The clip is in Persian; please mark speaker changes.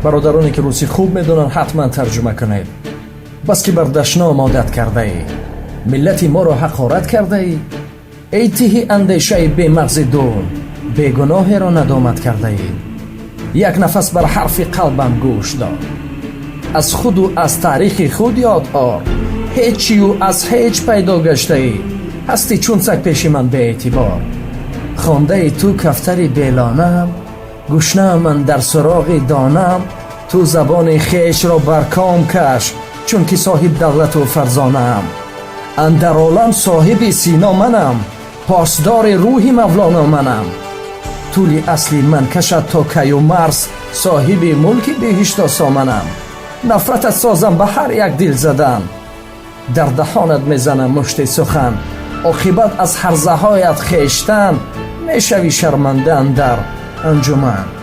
Speaker 1: برادرانی که روسی خوب میدونن حتما ترجمه کنید. بس که بر دشنام عادت کرده ای، ملتی ما را حقارت کرده ای، ایتیه اندیشه بی مغز دون، بیگناه را ندامت کرده ای. یک نفس بر حرف قلبم گوش دار، از خود و از تاریخ خود یاد آر. هیچی و از هیچ پیدا گشته ای، هستی چون سگ پیش من به اعتبار. خانده ای تو کفتری بیلانم، گوشنه من در سراغ دانم. تو زبان خیش را برکام کش، چون که صاحب دولت و فرزانم. اندر عالم صاحب سینا منم، پاسدار روح مولانا منم. طول اصلی من کشد تا کی و مرز، صاحب ملک بهشت سامنم. نفرتت سازم به هر یک دل زدن، در دهانت میزنم مشت سخن. عاقبت از هرزه هایت خیشتن، میشوی شرمنده اندر انجمن.